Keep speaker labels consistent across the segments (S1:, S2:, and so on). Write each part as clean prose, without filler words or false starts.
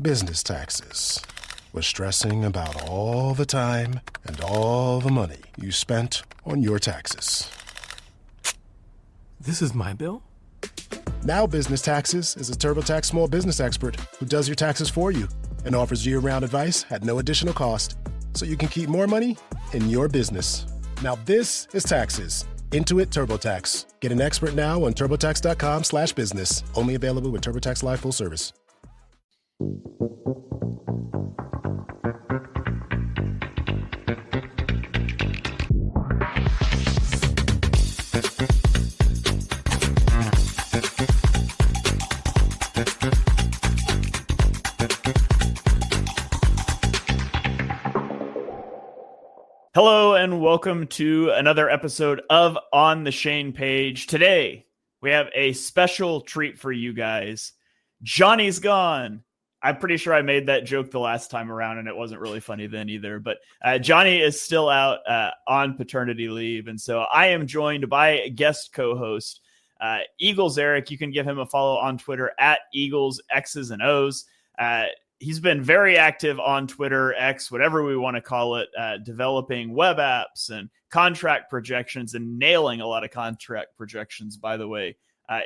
S1: Business taxes. Was stressing about all the time and all the money you spent on your taxes.
S2: This is my bill?
S1: Now Business Taxes is a TurboTax small business expert who does your taxes for you and offers year-round advice at no additional cost, so you can keep more money in your business. Now this is taxes. Intuit TurboTax. Get an expert now on turbotax.com/business. Only available with TurboTax Live Full Service.
S3: Hello and welcome to another episode of On the Shane Page. Today, we have a special treat for you guys. Johnny's gone. I'm pretty sure I made that joke the last time around and it wasn't really funny then either. But Johnny is still out on paternity leave. And so I am joined by a guest co-host, Eagles Eric. You can give him a follow on Twitter at Eagles X's and O's. He's been very active on Twitter, X, whatever we want to call it, developing web apps and contract projections and nailing a lot of contract projections, by the way,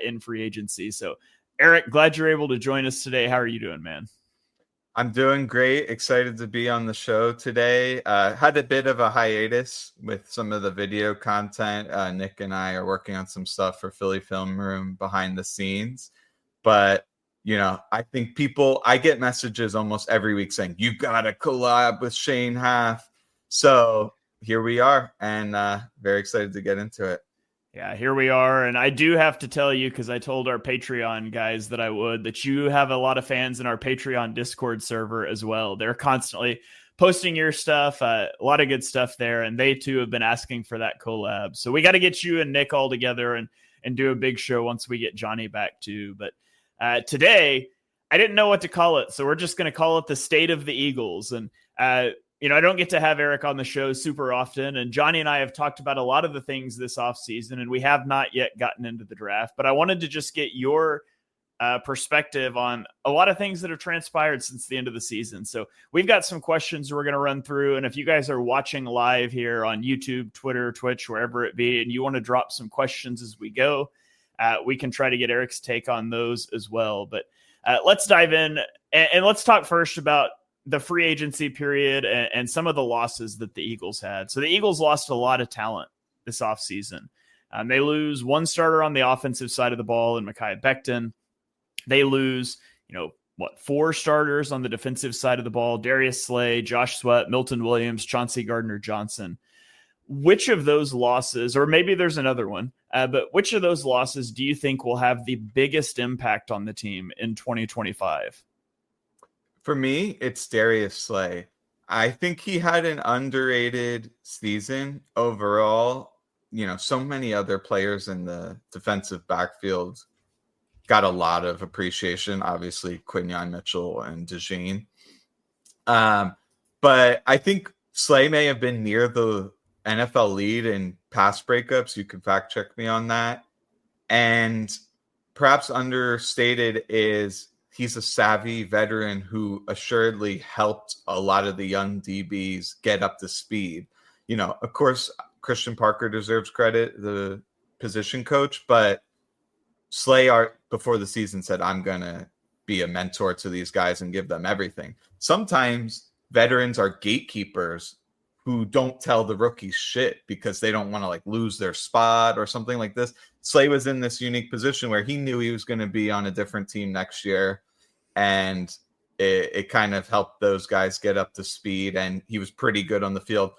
S3: in free agency. So, Eric, glad you're able to join us today. How are you doing, man?
S4: I'm doing great. Excited to be on the show today. Had a bit of a hiatus with some of the video content. Nick and I are working on some stuff for Philly Film Room behind the scenes. But you know, I think I get messages almost every week saying, you got to collab with Shane Half. So here we are, and very excited to get into it.
S3: Yeah, here we are. And I do have to tell you, because I told our Patreon guys that you have a lot of fans in our Patreon Discord server as well. They're constantly posting your stuff, a lot of good stuff there. And they too have been asking for that collab. So we got to get you and Nick all together and do a big show once we get Johnny back too. But today, I didn't know what to call it, so we're just going to call it the State of the Eagles. And, I don't get to have Eric on the show super often, and Johnny and I have talked about a lot of the things this offseason, and we have not yet gotten into the draft. But I wanted to just get your perspective on a lot of things that have transpired since the end of the season. So we've got some questions we're going to run through, and if you guys are watching live here on YouTube, Twitter, Twitch, wherever it be, and you want to drop some questions as we go, we can try to get Eric's take on those as well. But let's dive in and let's talk first about the free agency period and some of the losses that the Eagles had. So the Eagles lost a lot of talent this offseason. They lose one starter on the offensive side of the ball in Mekhi Becton. They lose, 4 starters on the defensive side of the ball: Darius Slay, Josh Sweat, Milton Williams, Chauncey Gardner-Johnson. Which of those losses, or maybe there's another one, but which of those losses do you think will have the biggest impact on the team in 2025?
S4: For me, it's Darius Slay. I think he had an underrated season overall. So many other players in the defensive backfield got a lot of appreciation. Obviously, Quinyon Mitchell and DeJean. But I think Slay may have been near the NFL lead in pass breakups. You can fact check me on that. And perhaps understated is he's a savvy veteran who assuredly helped a lot of the young DBs get up to speed. Of course, Christian Parker deserves credit, the position coach, but Slay before the season said, I'm going to be a mentor to these guys and give them everything. Sometimes veterans are gatekeepers who don't tell the rookies shit because they don't want to lose their spot or something like this. Slay was in this unique position where he knew he was going to be on a different team next year. And it kind of helped those guys get up to speed. And he was pretty good on the field,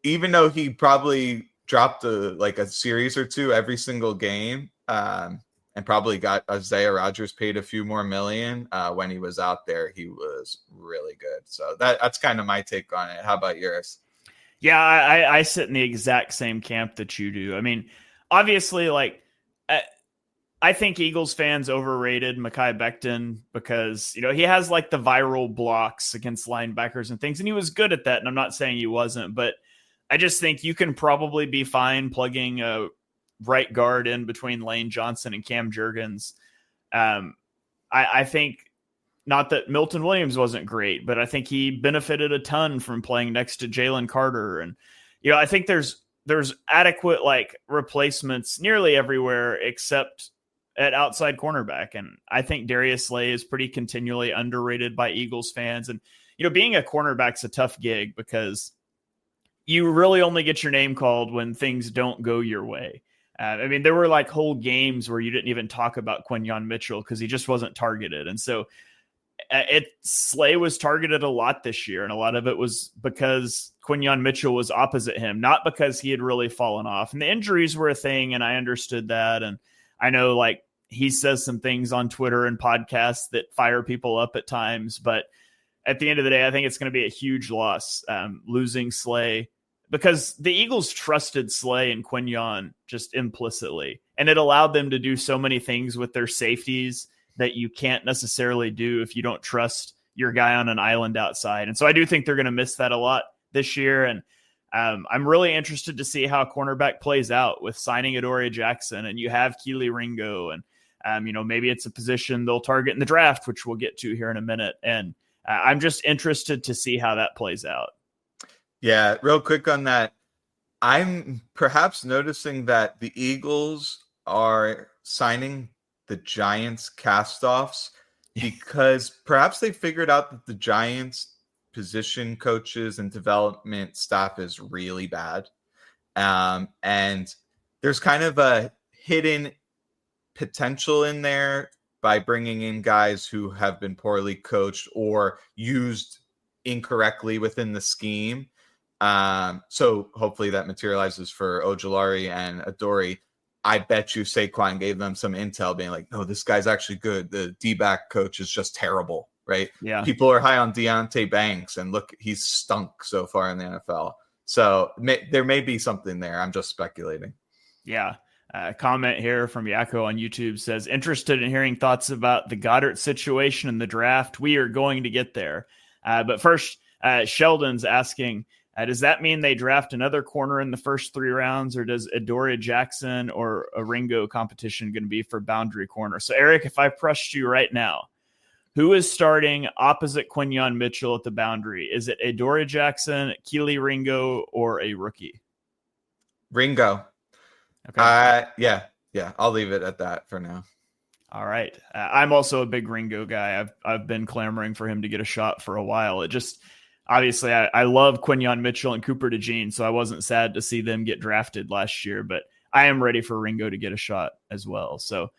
S4: even though he probably dropped a series or two every single game, and probably got Isaiah Rodgers paid a few more million. When he was out there, he was really good. So that's kind of my take on it. How about yours?
S3: Yeah, I sit in the exact same camp that you do. I mean, obviously, I think Eagles fans overrated Mekhi Becton because, he has the viral blocks against linebackers and things, and he was good at that. And I'm not saying he wasn't, but I just think you can probably be fine plugging a right guard in between Lane Johnson and Cam Jurgens. I think not that Milton Williams wasn't great, but I think he benefited a ton from playing next to Jalen Carter. And, I think there's adequate like replacements nearly everywhere except at outside cornerback. And I think Darius Slay is pretty continually underrated by Eagles fans. And, being a cornerback's a tough gig because you really only get your name called when things don't go your way. There were like whole games where you didn't even talk about Quinyon Mitchell because he just wasn't targeted. And so Slay was targeted a lot this year. And a lot of it was because Quinyon Mitchell was opposite him, not because he had really fallen off. And the injuries were a thing. And I understood that. And I know like he says some things on Twitter and podcasts that fire people up at times. But at the end of the day, I think it's going to be a huge loss losing Slay, because the Eagles trusted Slay and Quinyon just implicitly. And it allowed them to do so many things with their safeties that you can't necessarily do if you don't trust your guy on an island outside. And so I do think they're going to miss that a lot this year. And I'm really interested to see how a cornerback plays out with signing Adoree Jackson, and you have Keely Ringo, and maybe it's a position they'll target in the draft, which we'll get to here in a minute. And I'm just interested to see how that plays out.
S4: Yeah, real quick on that. I'm perhaps noticing that the Eagles are signing the Giants castoffs because perhaps they figured out that the Giants position coaches and development staff is really bad. And there's kind of a hidden potential in there by bringing in guys who have been poorly coached or used incorrectly within the scheme. So hopefully that materializes for Ojulari and Adoree. I bet you Saquon gave them some intel being like, no, this guy's actually good. The D-back coach is just terrible, right?
S3: Yeah.
S4: People are high on Deonte Banks, and look, he's stunk so far in the NFL. So there may be something there. I'm just speculating.
S3: Yeah. Comment here from Yako on YouTube says, interested in hearing thoughts about the Goddard situation in the draft. We are going to get there. But first, Sheldon's asking, does that mean they draft another corner in the first 3 rounds, or does Adoree Jackson or a Ringo competition going to be for boundary corner? So, Eric, if I pressed you right now, who is starting opposite Quinyon Mitchell at the boundary? Is it Adoree Jackson, Keely Ringo, or a rookie?
S4: Ringo. Okay. Yeah. I'll leave it at that for now.
S3: All right. I'm also a big Ringo guy. I've been clamoring for him to get a shot for a while. It just... Obviously, I love Quinyon Mitchell and Cooper DeJean, so I wasn't sad to see them get drafted last year, but I am ready for Ringo to get a shot as well. So,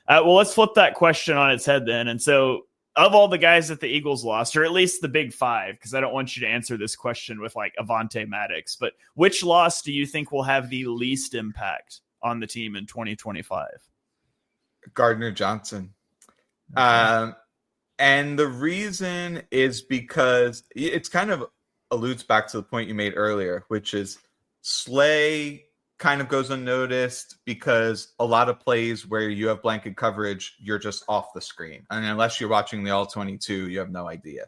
S3: let's flip that question on its head then. And so, of all the guys that the Eagles lost, or at least the big 5, because I don't want you to answer this question with like Avonte Maddox, but which loss do you think will have the least impact on the team in 2025?
S4: Gardner Johnson. And the reason is because it's kind of alludes back to the point you made earlier, which is Slay kind of goes unnoticed because a lot of plays where you have blanket coverage, you're just off the screen. And unless you're watching the All-22, you have no idea.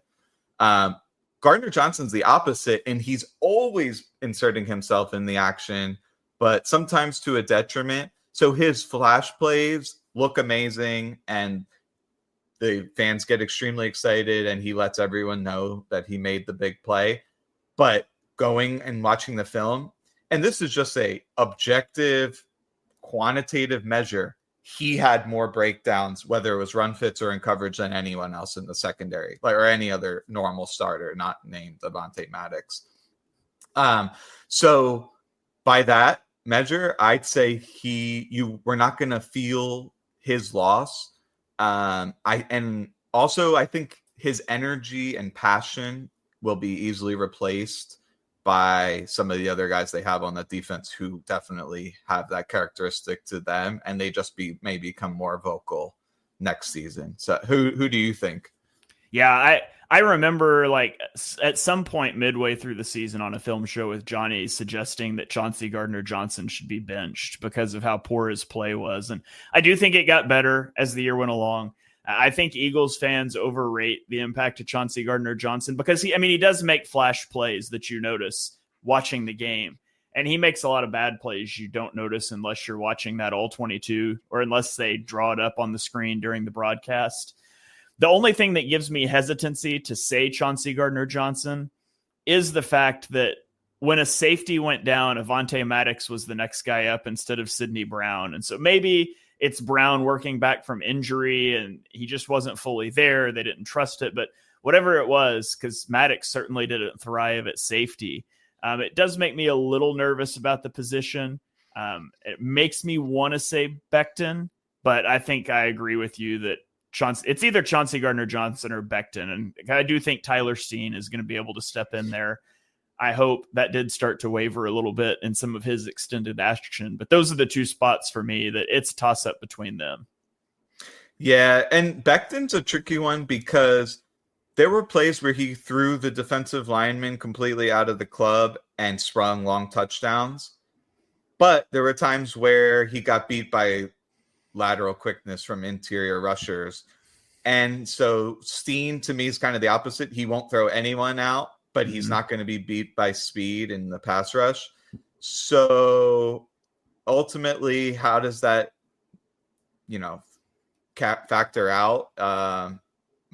S4: Gardner Johnson's the opposite, and he's always inserting himself in the action, but sometimes to a detriment. So his flash plays look amazing, and the fans get extremely excited, and he lets everyone know that he made the big play. But going and watching the film, and this is just a objective, quantitative measure, he had more breakdowns, whether it was run fits or in coverage, than anyone else in the secondary, or any other normal starter, not named Avonte Maddox. So by that measure, I'd say we're not going to feel his loss. I think his energy and passion will be easily replaced by some of the other guys they have on the defense who definitely have that characteristic to them, and they just may become more vocal next season. So who do you think?
S3: Yeah, I remember like at some point midway through the season on a film show with Johnny suggesting that Chauncey Gardner-Johnson should be benched because of how poor his play was. And I do think it got better as the year went along. I think Eagles fans overrate the impact of Chauncey Gardner-Johnson because he does make flash plays that you notice watching the game. And he makes a lot of bad plays you don't notice unless you're watching that All-22 or unless they draw it up on the screen during the broadcast. The only thing that gives me hesitancy to say Chauncey Gardner-Johnson is the fact that when a safety went down, Avonte Maddox was the next guy up instead of Sidney Brown. And so maybe it's Brown working back from injury and he just wasn't fully there. They didn't trust it, but whatever it was, because Maddox certainly didn't thrive at safety. It does make me a little nervous about the position. It makes me want to say Becton, but I think I agree with you that it's either Chauncey Gardner-Johnson or Becton. And I do think Tyler Steen is going to be able to step in there. I hope that did start to waver a little bit in some of his extended action, but those are the two spots for me that it's a toss up between them.
S4: Yeah. And Becton's a tricky one because there were plays where he threw the defensive lineman completely out of the club and sprung long touchdowns. But there were times where he got beat by lateral quickness from interior rushers. And so Steen, to me, is kind of the opposite. He won't throw anyone out, but he's not going to be beat by speed in the pass rush. So ultimately, how does that, factor out?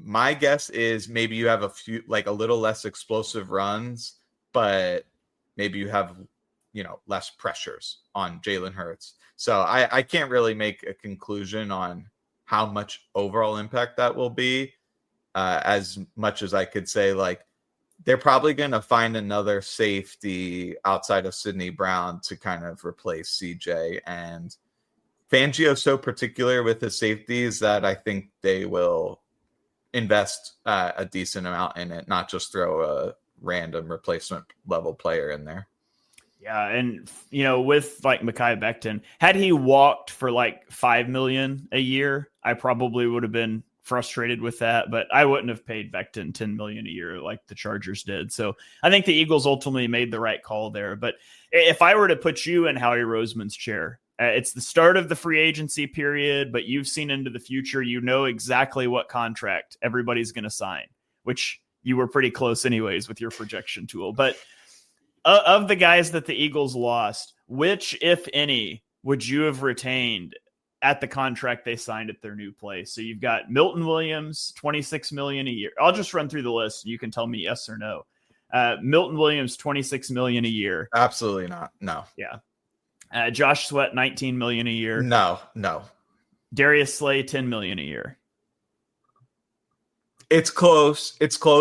S4: My guess is maybe you have a little less explosive runs, but maybe you have, less pressures on Jalen Hurts. So I can't really make a conclusion on how much overall impact that will be, as much as I could say, they're probably going to find another safety outside of Sidney Brown to kind of replace CJ. And Fangio's so particular with his safeties that I think they will invest a decent amount in it, not just throw a random replacement level player in there.
S3: Yeah. And, with Mekhi Becton, had he walked for $5 million a year, I probably would have been frustrated with that, but I wouldn't have paid Becton $10 million a year like the Chargers did. So I think the Eagles ultimately made the right call there. But if I were to put you in Howie Roseman's chair, it's the start of the free agency period, but you've seen into the future, exactly what contract everybody's going to sign, which you were pretty close anyways with your projection tool. But of the guys that the Eagles lost, which, if any, would you have retained at the contract they signed at their new place? So you've got Milton Williams, $26 million a year. I'll just run through the list. You can tell me yes or no. Milton Williams, $26 million a year.
S4: Absolutely not. No.
S3: Yeah. Josh Sweat, $19 million a year.
S4: No.
S3: Darius Slay, $10 million a year.
S4: It's close.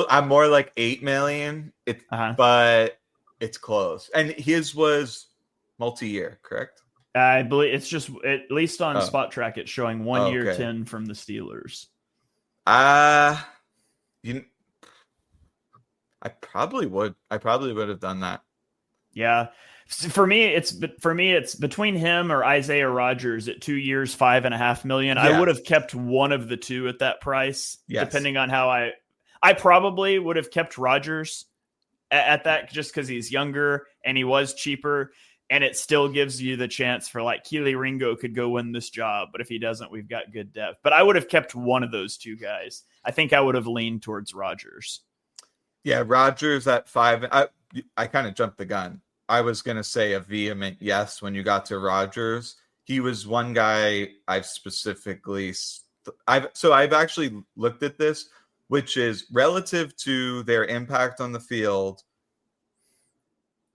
S4: I'm more like $8 million. But it's close. And his was multi-year, correct?
S3: I believe it's just, at least on Spot Track, it's showing 1 year, 10 from the Steelers.
S4: I probably would have done that.
S3: Yeah. For me, it's between him or Isaiah Rodgers at 2 years, $5.5 million. Yeah. I would have kept one of the two at that price, depending on how I probably would have kept Rodgers at that just because he's younger and he was cheaper. And it still gives you the chance for Keely Ringo could go win this job. But if he doesn't, we've got good depth. But I would have kept one of those two guys. I think I would have leaned towards Rodgers. Yeah,
S4: Rodgers at 5. I kind of jumped the gun. I was going to say a vehement yes when you got to Rodgers. He was one guy I've actually looked at this, which is relative to their impact on the field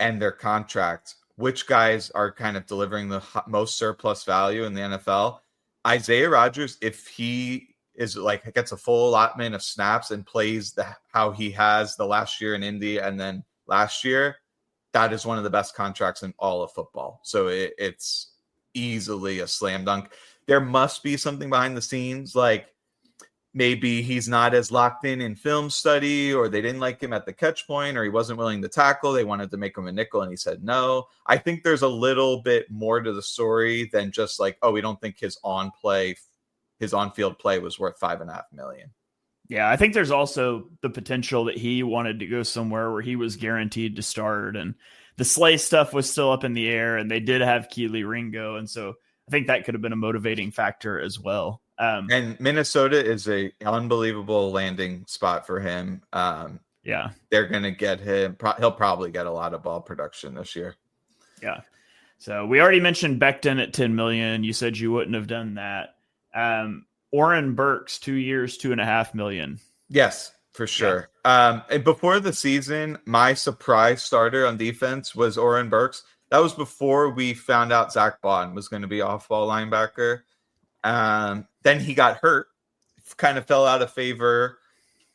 S4: and their contract, which guys are kind of delivering the most surplus value in the NFL. Isaiah Rodgers, if he is gets a full allotment of snaps and plays how he has the last year in Indy and then last year, that is one of the best contracts in all of football. So it's easily a slam dunk. There must be something behind the scenes, maybe he's not as locked in film study, or they didn't like him at the catch point, or he wasn't willing to tackle. They wanted to make him a nickel and he said no. I think there's a little bit more to the story than just we don't think his on-field play was worth $5.5 million.
S3: Yeah, I think there's also the potential that he wanted to go somewhere where he was guaranteed to start, and the Slay stuff was still up in the air, and they did have Keely Ringo. And so I think that could have been a motivating factor as well.
S4: And Minnesota is a unbelievable landing spot for him.
S3: Yeah,
S4: they're going to get him. He'll probably get a lot of ball production this year.
S3: Yeah. So we already mentioned Becton at $10 million. You said you wouldn't have done that. Oren Burks, 2 years, $2.5 million.
S4: Yes, for sure. Yeah. And before the season, my surprise starter on defense was Oren Burks. That was before we found out Zach Bond was going to be off-ball linebacker. Then he got hurt, kind of fell out of favor,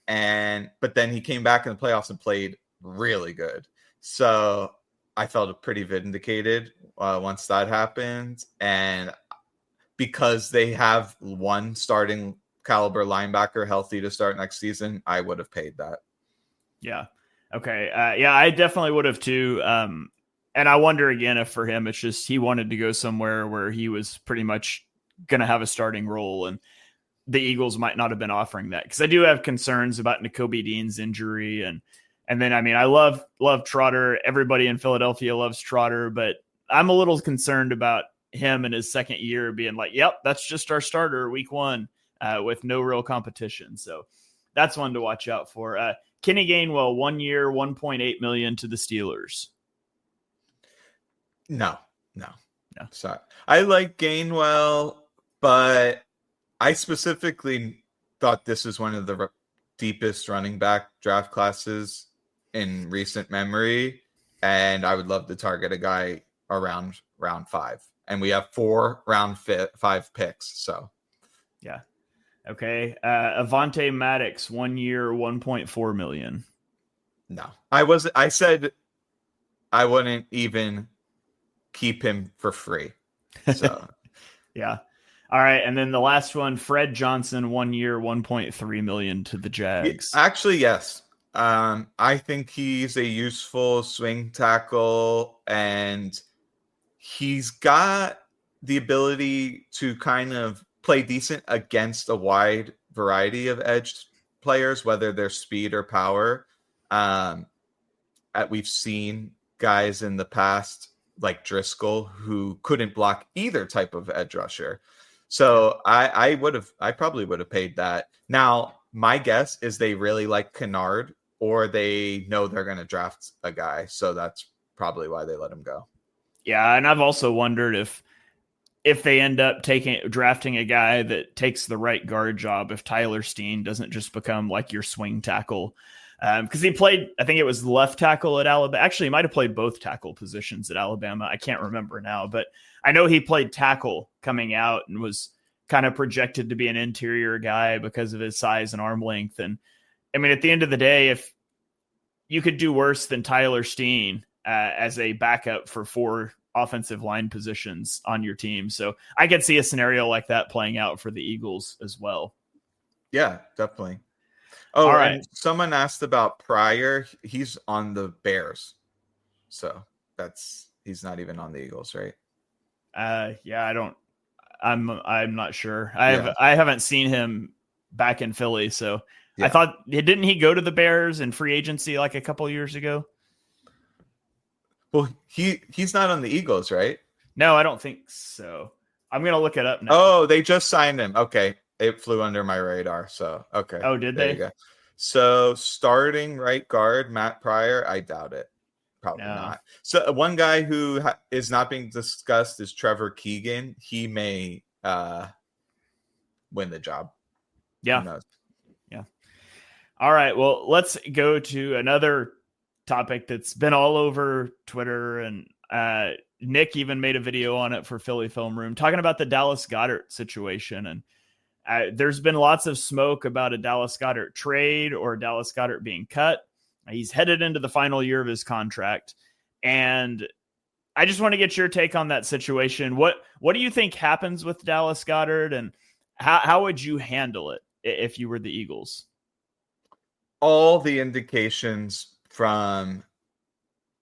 S4: but then he came back in the playoffs and played really good. So I felt pretty vindicated once that happened. And because they have one starting caliber linebacker healthy to start next season, I would have paid that.
S3: Yeah. Okay. I definitely would have too. And I wonder again if for him, it's just he wanted to go somewhere where he was pretty much going to have a starting role, and the Eagles might not have been offering that, because I do have concerns about Nakobe Dean's injury. And then, I mean, I love Trotter. Everybody in Philadelphia loves Trotter, but I'm a little concerned about him in his second year being like, yep, that's just our starter week one, with no real competition. So that's one to watch out for. Kenny Gainwell, 1 year, $1.8 million to the Steelers.
S4: No. Sorry. I like Gainwell, but I specifically thought this is one of the deepest running back draft classes in recent memory, and I would love to target a guy around round 5. And we have 4 round 5 picks. So,
S3: yeah. Okay. Avonte Maddox, 1 year, $1.4 million.
S4: No, I said I wouldn't even keep him for free. So,
S3: yeah. All right. And then the last one, Fred Johnson, 1 year, $1.3 million to the Jags.
S4: Actually, yes. I think he's a useful swing tackle, and he's got the ability to kind of play decent against a wide variety of edge players, whether they're speed or power. We've seen guys in the past like Driscoll who couldn't block either type of edge rusher. So I probably would have paid that. Now, my guess is they really like Kennard, or they know they're going to draft a guy. So that's probably why they let him go.
S3: Yeah. And I've also wondered if they end up drafting a guy that takes the right guard job, if Tyler Steen doesn't just become like your swing tackle. Because he played, I think it was left tackle at Alabama. Actually, he might have played both tackle positions at Alabama. I can't remember now, but I know he played tackle coming out and was kind of projected to be an interior guy because of his size and arm length. And I mean, at the end of the day, if you could do worse than Tyler Steen as a backup for 4 offensive line positions on your team. So I could see a scenario like that playing out for the Eagles as well.
S4: Yeah, definitely. Oh, all right. And someone asked about Pryor. He's on the Bears. So he's not even on the Eagles, right?
S3: Yeah, I'm not sure. I haven't seen him back in Philly. So yeah. I thought, didn't he go to the Bears in free agency like a couple years ago?
S4: Well, he's not on the Eagles, right?
S3: No, I don't think so. I'm going to look it up now.
S4: Oh, they just signed him. Okay. It flew under my radar. So, okay.
S3: Oh, did they?
S4: You go. So starting right guard, Matt Pryor, I doubt it. Probably not. So one guy who is not being discussed is Trevor Keegan. He may win the job.
S3: Yeah. Who knows? Yeah. All right. Well, let's go to another topic that's been all over Twitter, and Nick even made a video on it for Philly Film Room talking about the Dallas Goedert situation. And there's been lots of smoke about a Dallas Goedert trade or Dallas Goedert being cut. He's headed into the final year of his contract. And I just want to get your take on that situation. What do you think happens with Dallas Goedert, and how would you handle it if you were the Eagles?
S4: All the indications from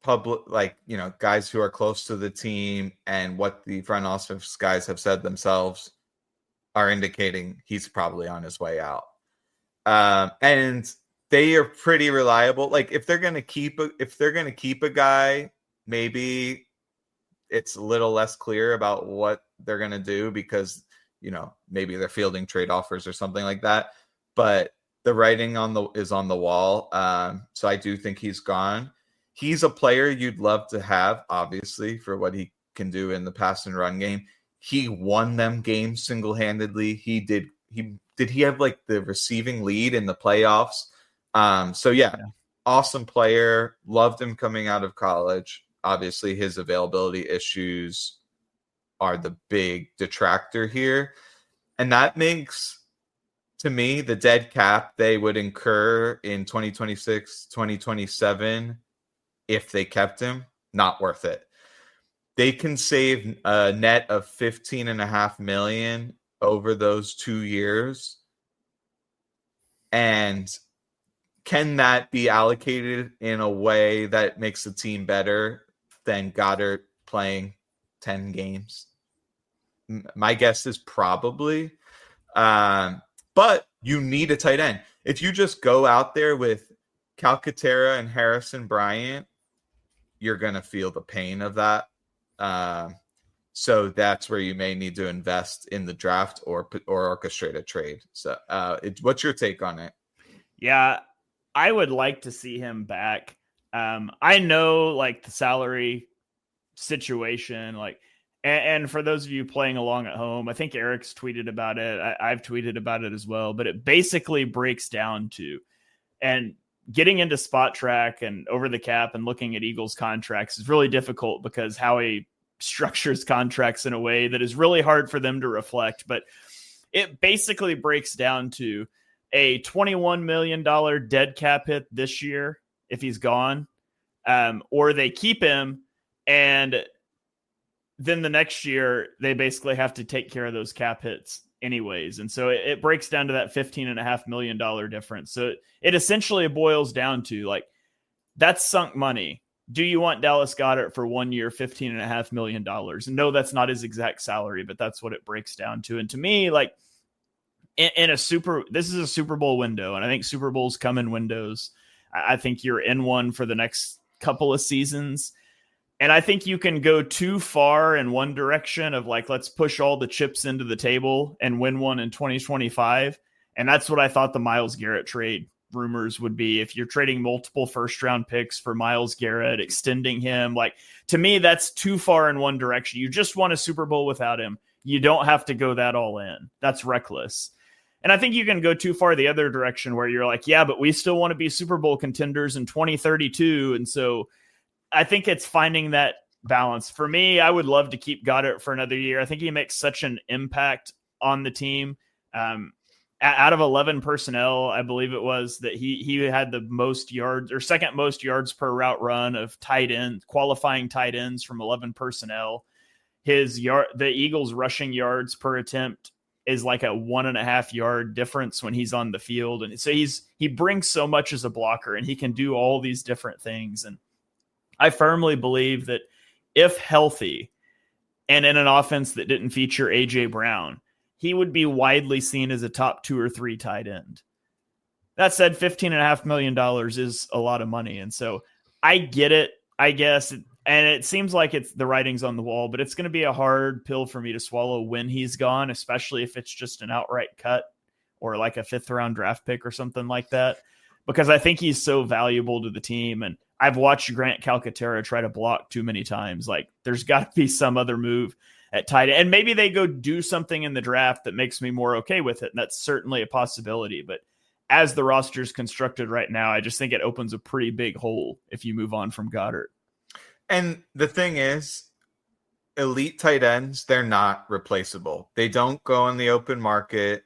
S4: public, guys who are close to the team and what the front office guys have said themselves are indicating he's probably on his way out. And they are pretty reliable. Like if they're going to keep a guy, maybe it's a little less clear about what they're going to do because, maybe they're fielding trade offers or something like that. But the writing is on the wall. So I do think he's gone. He's a player you'd love to have, obviously, for what he can do in the pass and run game. He won them games single-handedly. He did he have like the receiving lead in the playoffs? So yeah, awesome player. Loved him coming out of college. Obviously, his availability issues are the big detractor here. And that makes, to me, the dead cap they would incur in 2026, 2027, if they kept him, not worth it. They can save a net of $15.5 million over those 2 years. And can that be allocated in a way that makes the team better than Goddard playing 10 games? My guess is probably. But you need a tight end. If you just go out there with Calcaterra and Harrison Bryant, you're going to feel the pain of that. So that's where you may need to invest in the draft or orchestrate a trade. So what's your take on it?
S3: Yeah, I would like to see him back. I know like the salary situation, like, and for those of you playing along at home, I think Eric's tweeted about it. I've tweeted about it as well, but it basically breaks down to, and getting into Spot Track and Over the Cap and looking at Eagles contracts is really difficult because Howie structures contracts in a way that is really hard for them to reflect. But it basically breaks down to a $21 million dead cap hit this year if he's gone, or they keep him and then the next year they basically have to take care of those cap hits anyways. And so it breaks down to that $15.5 million difference. So it essentially boils down to like, that's sunk money. Do you want Dallas Goedert for 1 year, $15.5 million? And no, that's not his exact salary, but that's what it breaks down to. And to me, like this is a Super Bowl window. And I think Super Bowls come in windows. I think you're in one for the next couple of seasons. And I think you can go too far in one direction of like, let's push all the chips into the table and win one in 2025. And that's what I thought the Myles Garrett trade rumors would be. If you're trading multiple first round picks for Myles Garrett, extending him, like to me, that's too far in one direction. You just won a Super Bowl without him. You don't have to go that all in. That's reckless. And I think you can go too far the other direction where you're like, yeah, but we still want to be Super Bowl contenders in 2032. And so I think it's finding that balance. For me, I would love to keep Goddard for another year. I think he makes such an impact on the team. Out of 11 personnel, I believe it was, that he had the most yards or second most yards per route run of tight end, qualifying tight ends from 11 personnel. The Eagles rushing yards per attempt is like a 1.5 yard difference when he's on the field. And so he brings so much as a blocker, and he can do all these different things. And I firmly believe that if healthy and in an offense that didn't feature A.J. Brown, he would be widely seen as a top 2 or 3 tight end. That said, $15.5 million is a lot of money. And so I get it, I guess. And it seems like it's the writing's on the wall, but it's going to be a hard pill for me to swallow when he's gone, especially if it's just an outright cut or like a 5th round draft pick or something like that, because I think he's so valuable to the team. And I've watched Grant Calcaterra try to block too many times. Like there's got to be some other move at tight end. And maybe they go do something in the draft that makes me more okay with it. And that's certainly a possibility. But as the roster is constructed right now, I just think it opens a pretty big hole if you move on from Goddard.
S4: And the thing is, elite tight ends, they're not replaceable. They don't go in the open market,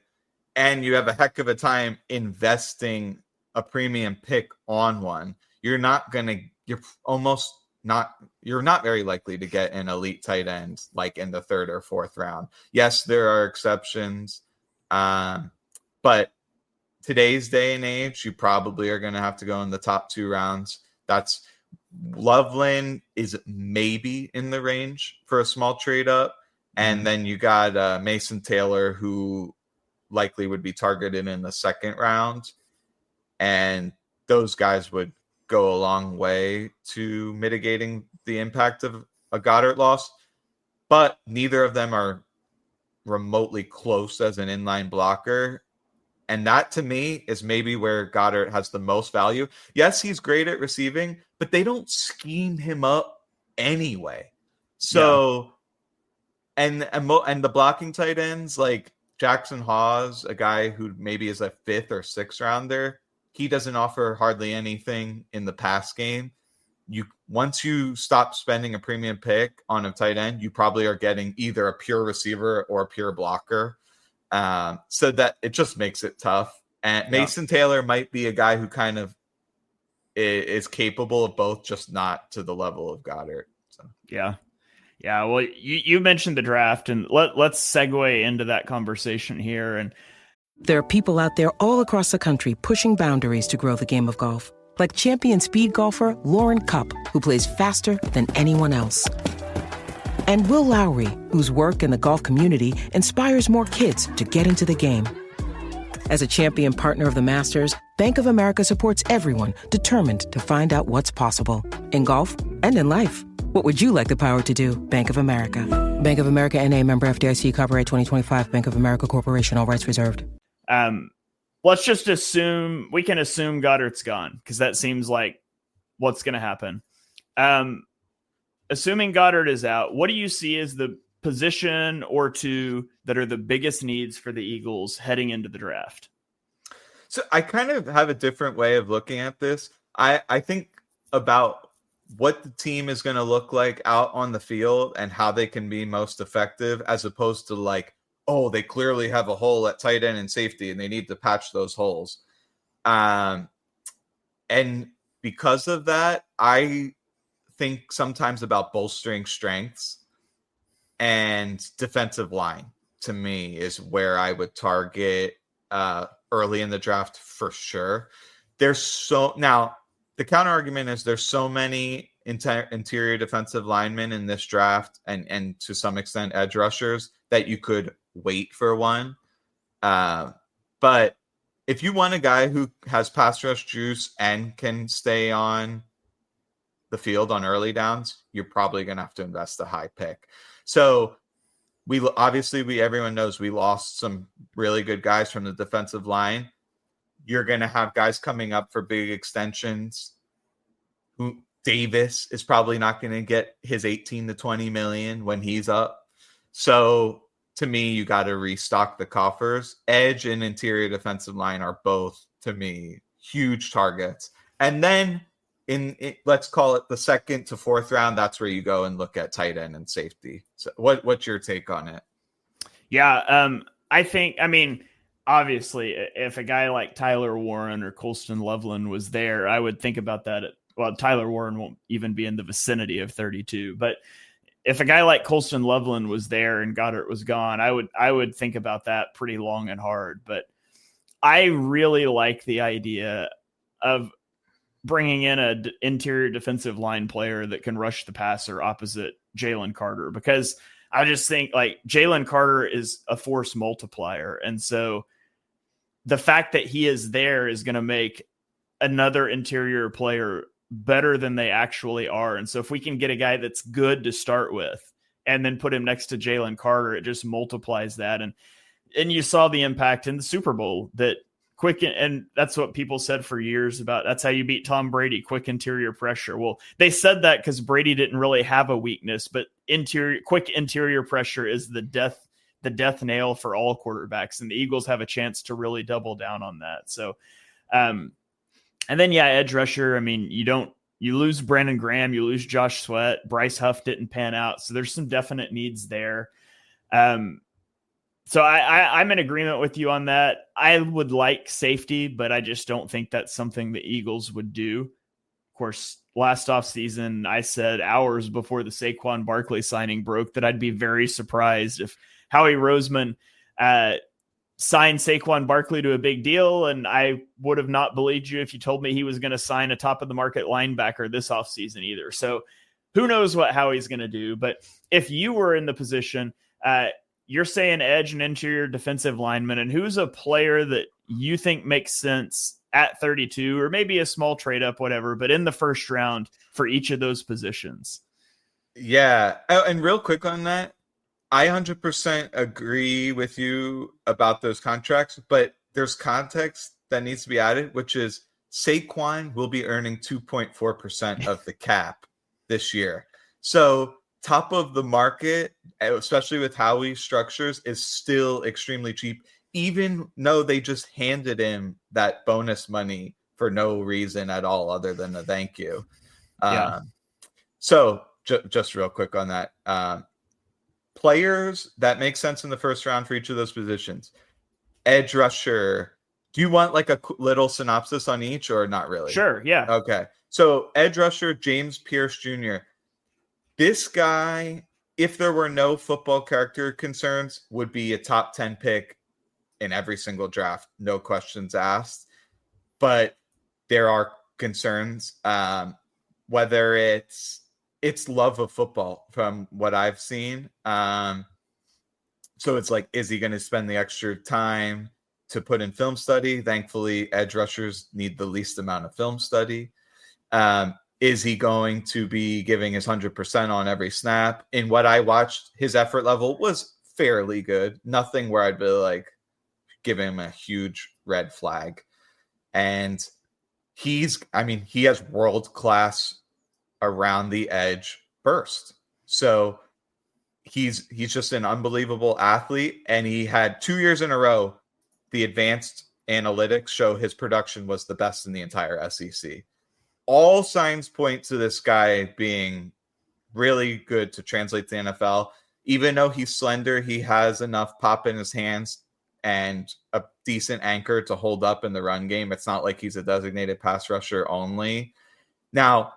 S4: and you have a heck of a time investing a premium pick on one. You're not very likely to get an elite tight end like in the 3rd or 4th round. Yes, there are exceptions. But today's day and age, you probably are going to have to go in the top 2 rounds. That's Loveland is maybe in the range for a small trade up. And then you got Mason Taylor, who likely would be targeted in the 2nd round. And those guys would go a long way to mitigating the impact of a Goddard loss. But neither of them are remotely close as an inline blocker. And that, to me, is maybe where Goddard has the most value. Yes, he's great at receiving, but they don't scheme him up anyway. So, and the blocking tight ends, like Jackson Hawes, a guy who maybe is a 5th or 6th rounder, he doesn't offer hardly anything in the pass game. Once you stop spending a premium pick on a tight end, you probably are getting either a pure receiver or a pure blocker. So that it just makes it tough. And Mason Taylor might be a guy who kind of is capable of both, just not to the level of Goddard. So.
S3: Yeah. Well, you mentioned the draft, and let's segue into that conversation here. And
S2: there are people out there all across the country pushing boundaries to grow the game of golf. Like champion speed golfer Lauren Cupp, who plays faster than anyone else. And Will Lowry, whose work in the golf community inspires more kids to get into the game. As a champion partner of the Masters, Bank of America supports everyone determined to find out what's possible. In golf and in life. What would you like the power to do? Bank of America. Bank of America N.A. member FDIC, copyright 2025, Bank of America Corporation, all rights reserved.
S3: Let's just assume Goddard's gone, because that seems like what's going to happen. Assuming Goddard is out, what do you see as the position or two that are the biggest needs for the Eagles heading into the draft?
S4: So I kind of have a different way of looking at this. I think about what the team is going to look like out on the field and how they can be most effective, as opposed to like, oh, they clearly have a hole at tight end and safety and they need to patch those holes. And because of that, I think sometimes about bolstering strengths, and defensive line to me is where I would target early in the draft for sure. Now the counter argument is there's so many interior defensive linemen in this draft, and to some extent edge rushers, that you could wait for one. But if you want a guy who has pass rush juice and can stay on the field on early downs, you're probably going to have to invest a high pick. So everyone knows we lost some really good guys from the defensive line. You're going to have guys coming up for big extensions. Davis is probably not going to get his 18 to 20 million when he's up. So to me, you got to restock the coffers. Edge and interior defensive line are both, to me, huge targets. And then let's call it the 2nd to 4th round, that's where you go and look at tight end and safety. So what's your take on it?
S3: Yeah, I mean, obviously, if a guy like Tyler Warren or Colston Loveland was there, I would think about that. Tyler Warren won't even be in the vicinity of 32, but if a guy like Colston Loveland was there and Goddard was gone, I would think about that pretty long and hard. But I really like the idea of bringing in an interior defensive line player that can rush the passer opposite Jalen Carter, because I just think like Jalen Carter is a force multiplier. And so the fact that he is there is going to make another interior player better than they actually are. And so if we can get a guy that's good to start with and then put him next to Jalen Carter, it just multiplies that. And you saw the impact in the Super Bowl that quick, and that's what people said for years about that's how you beat Tom Brady, quick interior pressure. Well, they said that because Brady didn't really have a weakness, but quick interior pressure is the death nail for all quarterbacks. And the Eagles have a chance to really double down on that. So, and then, edge rusher. I mean, you lose Brandon Graham, you lose Josh Sweat, Bryce Huff didn't pan out. So there's some definite needs there. So I'm in agreement with you on that. I would like safety, but I just don't think that's something the Eagles would do. Of course, last offseason, I said hours before the Saquon Barkley signing broke that I'd be very surprised if Howie Roseman signed Saquon Barkley to a big deal, and I would have not believed you if you told me he was going to sign a top-of-the-market linebacker this offseason either. So who knows what Howie's going to do. But if you were in the position, you're saying edge and interior defensive lineman, and who's a player that you think makes sense at 32, or maybe a small trade up, whatever, but in the first round for each of those positions?
S4: Yeah. And real quick on that, I 100% agree with you about those contracts, but there's context that needs to be added, which is Saquon will be earning 2.4% of the cap this year. So top of the market, especially with how he structures, is still extremely cheap, even though they just handed him that bonus money for no reason at all other than a thank you. So just real quick on that. Players that make sense in the first round for each of those positions. Edge rusher. Do you want like a little synopsis on each or not really?
S3: Sure, yeah.
S4: Okay. So edge rusher, James Pierce Jr. This guy, if there were no football character concerns, would be a top 10 pick in every single draft. No questions asked. But there are concerns, whether it's love of football from what I've seen. So it's like, is he going to spend the extra time to put in film study? Thankfully, edge rushers need the least amount of film study. Is he going to be giving his 100% on every snap? In what I watched, his effort level was fairly good. Nothing where I'd be like, giving him a huge red flag. And he has world-class around the edge burst. So he's just an unbelievable athlete. And he had 2 years in a row, the advanced analytics show his production was the best in the entire SEC. All signs point to this guy being really good to translate to the NFL. Even though he's slender, he has enough pop in his hands and a decent anchor to hold up in the run game. It's not like he's a designated pass rusher only. Now,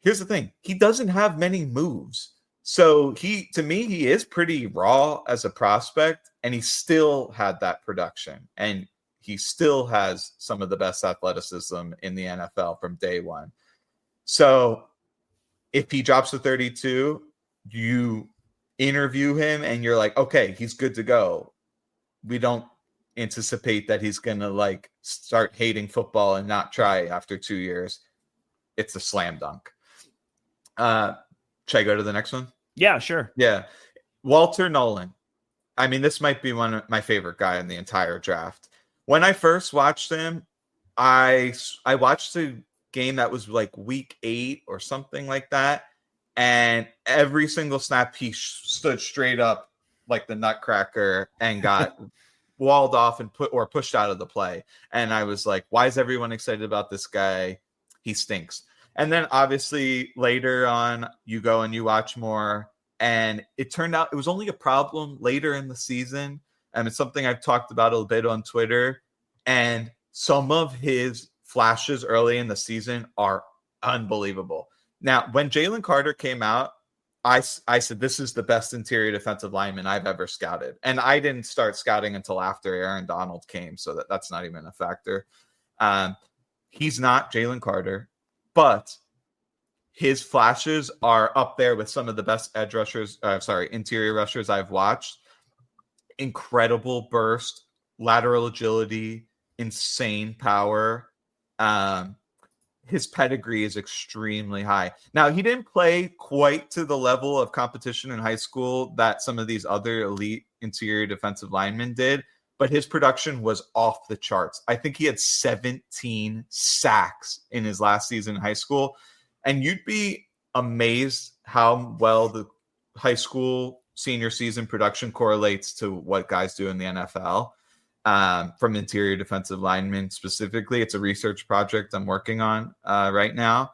S4: here's the thing. He doesn't have many moves. So to me, he is pretty raw as a prospect, and he still had that production. And he still has some of the best athleticism in the NFL from day one. So if he drops to 32, you interview him and you're like, okay, he's good to go. We don't anticipate that he's going to like start hating football and not try after 2 years. It's a slam dunk. Should I go to the next one?
S3: Yeah, sure.
S4: Yeah. Walter Nolan. I mean, this might be one of my favorite guy in the entire draft. When I first watched him, I watched a game that was like week 8 or something like that. And every single snap, he stood straight up like the nutcracker and got walled off and pushed out of the play. And I was like, why is everyone excited about this guy? He stinks. And then obviously later on, you go and you watch more. And it turned out it was only a problem later in the season. And it's something I've talked about a bit on Twitter. And some of his flashes early in the season are unbelievable. Now, when Jalen Carter came out, I said, this is the best interior defensive lineman I've ever scouted. And I didn't start scouting until after Aaron Donald came. So that's not even a factor. He's not Jalen Carter, but his flashes are up there with some of the best interior rushers I've watched. Incredible burst, lateral agility, insane power. His pedigree is extremely high. Now, he didn't play quite to the level of competition in high school that some of these other elite interior defensive linemen did, but his production was off the charts. I think he had 17 sacks in his last season in high school, and you'd be amazed how well the high school senior season production correlates to what guys do in the NFL. From interior defensive linemen specifically. It's a research project I'm working on right now.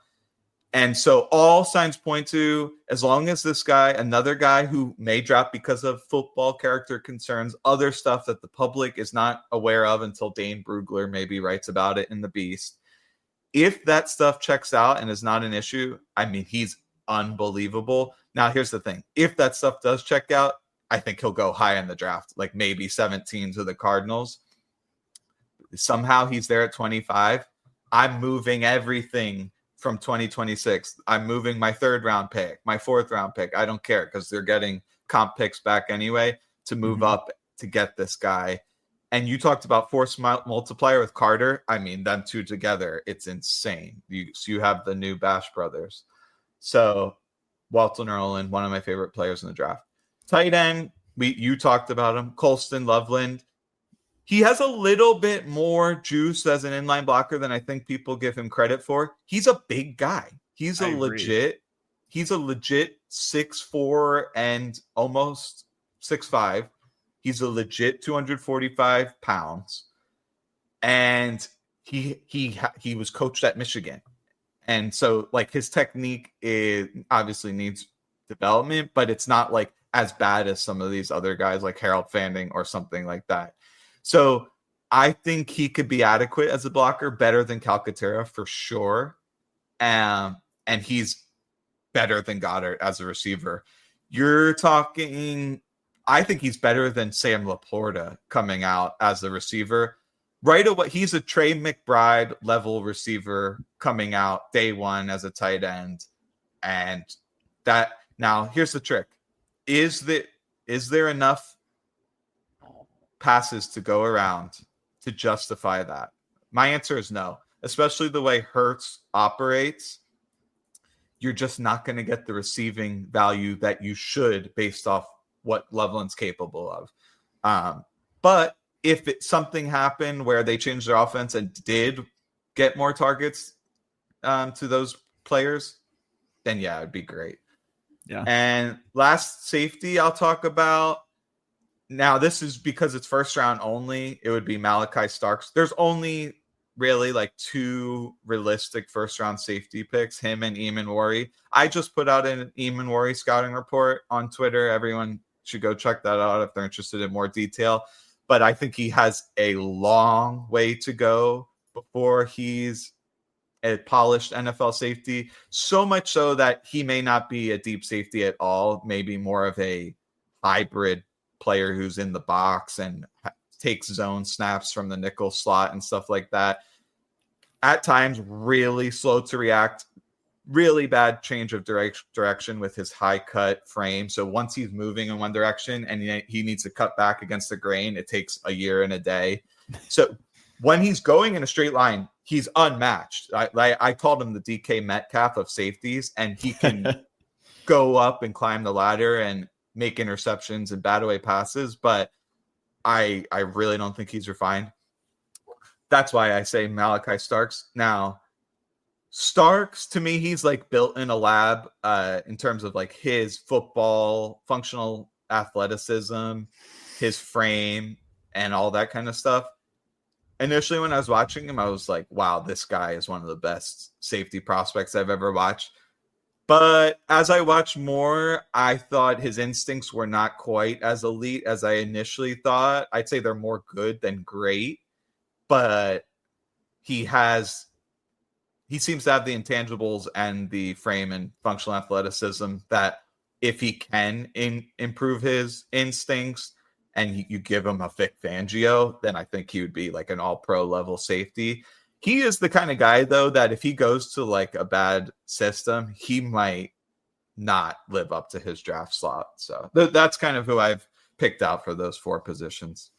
S4: And so all signs point to, as long as this guy, another guy who may drop because of football character concerns, other stuff that the public is not aware of until Dane Brugler maybe writes about it in The Beast. If that stuff checks out and is not an issue, I mean, he's unbelievable. Now, here's the thing. If that stuff does check out, I think he'll go high in the draft, like maybe 17 to the Cardinals. Somehow he's there at 25. I'm moving everything from 2026. I'm moving my 3rd round pick, my 4th round pick. I don't care because they're getting comp picks back anyway to move up to get this guy. And you talked about force multiplier with Carter. I mean, them two together, it's insane. You have the new Bash brothers. So Walter Nolan, one of my favorite players in the draft. Tight end, you talked about him, Colston Loveland. He has a little bit more juice as an inline blocker than I think people give him credit for. He's a big guy. He's a legit he's a legit 6'4" and almost 6'5". He's a legit 245 pounds, and he was coached at Michigan, and so like his technique obviously needs development, but it's not like as bad as some of these other guys like Harold Fanning or something like that. So I think he could be adequate as a blocker, better than Calcaterra for sure. And he's better than Goddard as a receiver. You're talking, I think he's better than Sam Laporta coming out as a receiver. Right away, he's a Trey McBride level receiver coming out day one as a tight end. And that, now here's the trick. Is there enough passes to go around to justify that? My answer is no. Especially the way Hurts operates, you're just not going to get the receiving value that you should based off what Loveland's capable of. But if something happened where they changed their offense and did get more targets to those players, then yeah, it'd be great.
S3: Yeah.
S4: And last safety I'll talk about. Now, this is because it's first round only. It would be Malachi Starks. There's only really like 2 realistic first round safety picks, him and Eamon Worry. I just put out an Eamon Worry scouting report on Twitter. Everyone should go check that out if they're interested in more detail. But I think he has a long way to go before he's a polished NFL safety, so much so that he may not be a deep safety at all, maybe more of a hybrid player who's in the box and takes zone snaps from the nickel slot and stuff like that. At times, really slow to react, really bad change of direction with his high cut frame. So once he's moving in one direction and he needs to cut back against the grain, it takes a year and a day. So when he's going in a straight line, he's unmatched. I called him the DK Metcalf of safeties, and he can go up and climb the ladder and make interceptions and bat away passes. But I really don't think he's refined. That's why I say Malachi Starks. Now, Starks, to me, he's like built in a lab in terms of like his football, functional athleticism, his frame, and all that kind of stuff. Initially, when I was watching him, I was like, wow, this guy is one of the best safety prospects I've ever watched. But as I watched more, I thought his instincts were not quite as elite as I initially thought. I'd say they're more good than great, but he seems to have the intangibles and the frame and functional athleticism that if he can improve his instincts and you give him a Vic Fangio, then I think he would be like an all-pro level safety. He is the kind of guy, though, that if he goes to like a bad system, he might not live up to his draft slot. So that's kind of who I've picked out for those 4 positions.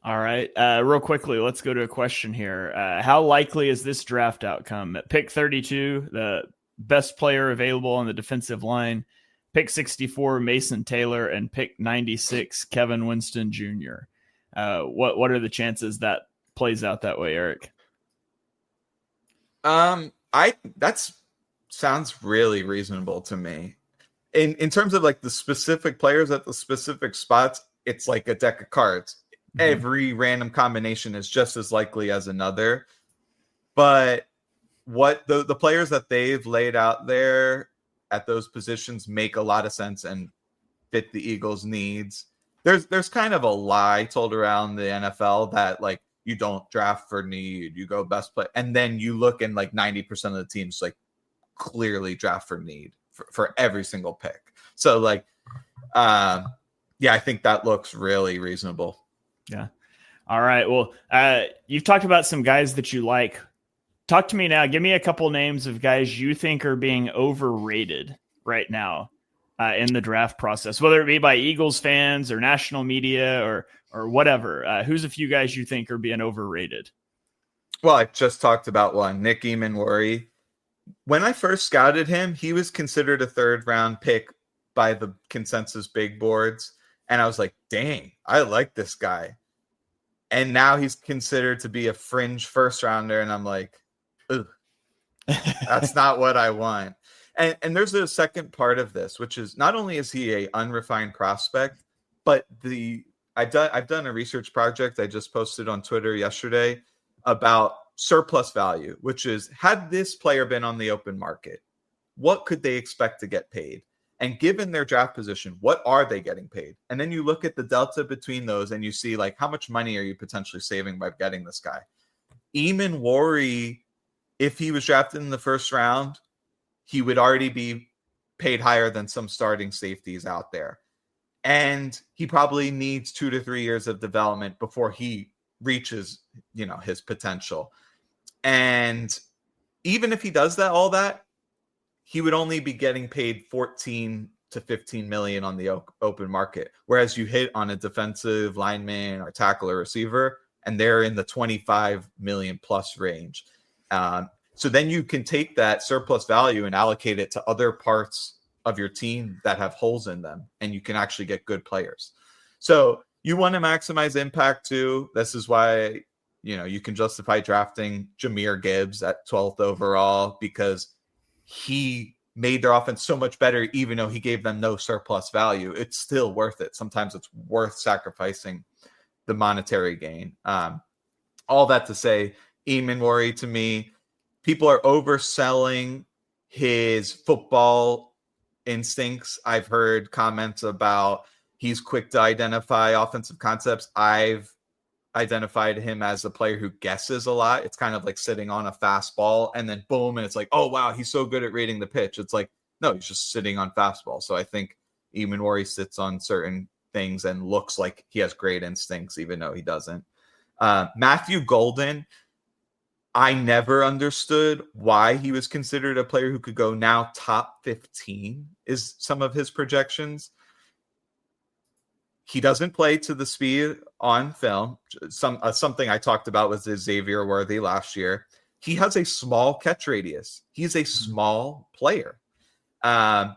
S3: All right. Real quickly, let's go to a question here. How likely is this draft outcome? At pick 32, the best player available on the defensive line, pick 64, Mason Taylor, and pick 96, Kevin Winston Jr. What are the chances that plays out that way, Eric?
S4: That sounds really reasonable to me. In terms of like the specific players at the specific spots, it's like a deck of cards. Mm-hmm. Every random combination is just as likely as another. But what the players that they've laid out there at those positions make a lot of sense and fit the Eagles' needs. There's kind of a lie told around the NFL that like you don't draft for need, you go best play, and then you look and like 90% of the teams like clearly draft for need for every single pick. So like, yeah, I think that looks really reasonable.
S3: Yeah. All right. Well, you've talked about some guys that you like. Talk to me now. Give me a couple names of guys you think are being overrated right now in the draft process, whether it be by Eagles fans or national media or whatever. Who's a few guys you think are being overrated?
S4: Well, I just talked about one, Nick Eamon-Worry. When I first scouted him, he was considered a 3rd-round pick by the consensus big boards. And I was like, dang, I like this guy. And now he's considered to be a fringe 1st-rounder. And I'm like, ugh, that's not what I want. And there's a second part of this, which is not only is he a unrefined prospect, but I've done a research project I just posted on Twitter yesterday about surplus value, which is, had this player been on the open market, what could they expect to get paid? And given their draft position, what are they getting paid? And then you look at the delta between those and you see, like, how much money are you potentially saving by getting this guy? Eamon Worry, if he was drafted in the first round, he would already be paid higher than some starting safeties out there. And he probably needs 2 to 3 years of development before he reaches, his potential. And even if he does all that, he would only be getting paid 14 to 15 million on the open market. Whereas you hit on a defensive lineman or tackle or receiver, and they're in the 25 million plus range. So then you can take that surplus value and allocate it to other parts of your team that have holes in them, and you can actually get good players. So you want to maximize impact too. This is why, you can justify drafting Jahmyr Gibbs at 12th overall, because he made their offense so much better, even though he gave them no surplus value. It's still worth it. Sometimes it's worth sacrificing the monetary gain. All that to say, Eamon Worry, to me, people are overselling his football instincts. I've heard comments about he's quick to identify offensive concepts. I've identified him as a player who guesses a lot. It's kind of like sitting on a fastball and then boom, and it's like, oh wow, he's so good at reading the pitch. It's like, no, he's just sitting on fastball. So I think Eamon Worry sits on certain things and looks like he has great instincts, even though he doesn't. Matthew Golden, I never understood why he was considered a player who could go now top 15 is some of his projections. He doesn't play to the speed on film. Something I talked about was Xavier Worthy last year. He has a small catch radius. He's a small player. And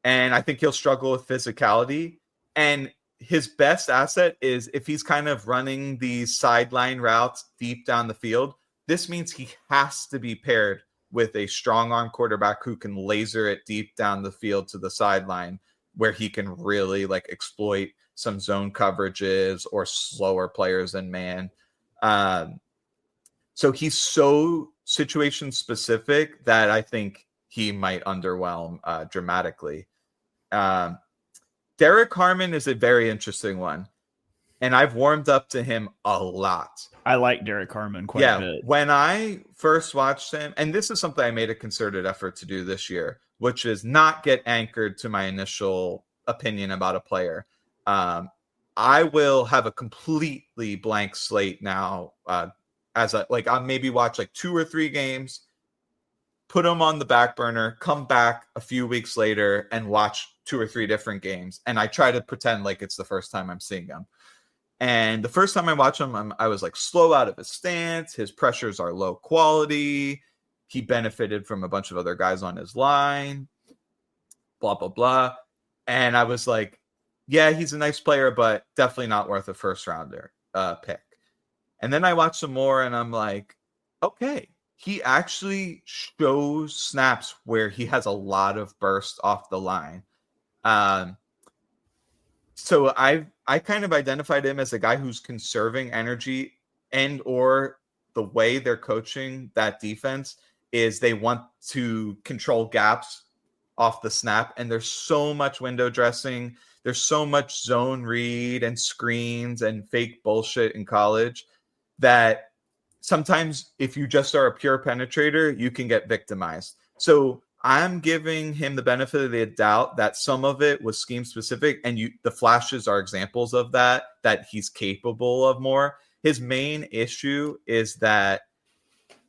S4: I think he'll struggle with physicality. And his best asset is if he's kind of running these sideline routes deep down the field. This means he has to be paired with a strong arm quarterback who can laser it deep down the field to the sideline, where he can really like exploit some zone coverages or slower players in man. So he's so situation specific that I think he might underwhelm dramatically. Derek Harmon is a very interesting one, and I've warmed up to him a lot.
S3: I like Derek Harmon quite a bit.
S4: When I first watched him, and this is something I made a concerted effort to do this year, which is not get anchored to my initial opinion about a player. I will have a completely blank slate now. I'll maybe watch like 2 or 3 games, put them on the back burner, come back a few weeks later and watch 2 or 3 different games. And I try to pretend like it's the first time I'm seeing them. And the first time I watched him, I was like slow out of his stance. His pressures are low quality. He benefited from a bunch of other guys on his line, blah, blah, blah. And I was like, yeah, he's a nice player, but definitely not worth a first rounder pick. And then I watched some more and I'm like, okay, he actually shows snaps where he has a lot of burst off the line. So I kind of identified him as a guy who's conserving energy, and or the way they're coaching that defense is they want to control gaps off the snap. And there's so much window dressing. There's so much zone read and screens and fake bullshit in college that sometimes if you just are a pure penetrator, you can get victimized. So I'm giving him the benefit of the doubt that some of it was scheme specific, and the flashes are examples of that he's capable of more. His main issue is that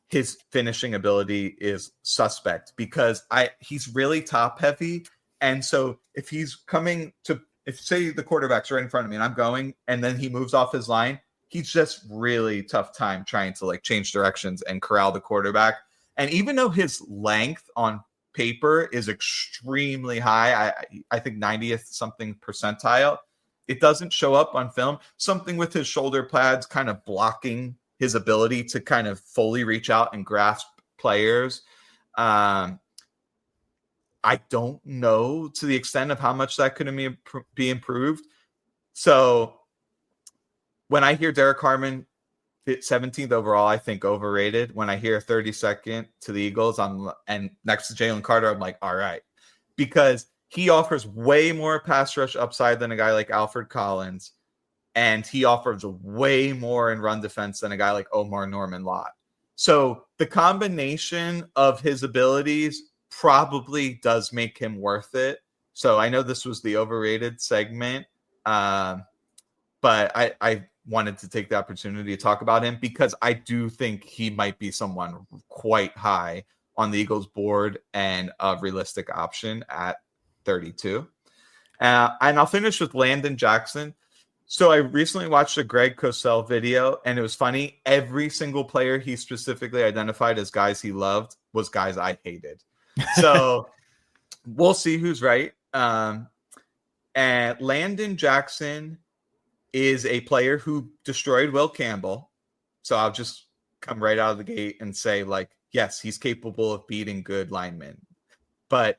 S4: his finishing ability is suspect because he's really top heavy. And so if he's coming to, if say the quarterback's right in front of me and I'm going, and then he moves off his line, he's just really tough time trying to like change directions and corral the quarterback. And even though his length on paper is extremely high, I think 90th something percentile, it doesn't show up on film. Something with his shoulder pads kind of blocking his ability to kind of fully reach out and grasp players. I don't know to the extent of how much that could be improved. So when I hear Derek Harmon 17th overall, I think overrated. When I hear 32nd to the Eagles, and next to Jalen Carter, I'm like, all right, because he offers way more pass rush upside than a guy like Alfred Collins, and he offers way more in run defense than a guy like Omar Norman Lott. So the combination of his abilities probably does make him worth it. So I know this was the overrated segment, but I wanted to take the opportunity to talk about him because I do think he might be someone quite high on the Eagles board and a realistic option at 32. And I'll finish with Landon Jackson. So I recently watched a Greg Cosell video, and it was funny. Every single player he specifically identified as guys he loved was guys I hated. So we'll see who's right. And Landon Jackson is a player who destroyed Will Campbell. So I'll just come right out of the gate and say, like, yes, he's capable of beating good linemen. But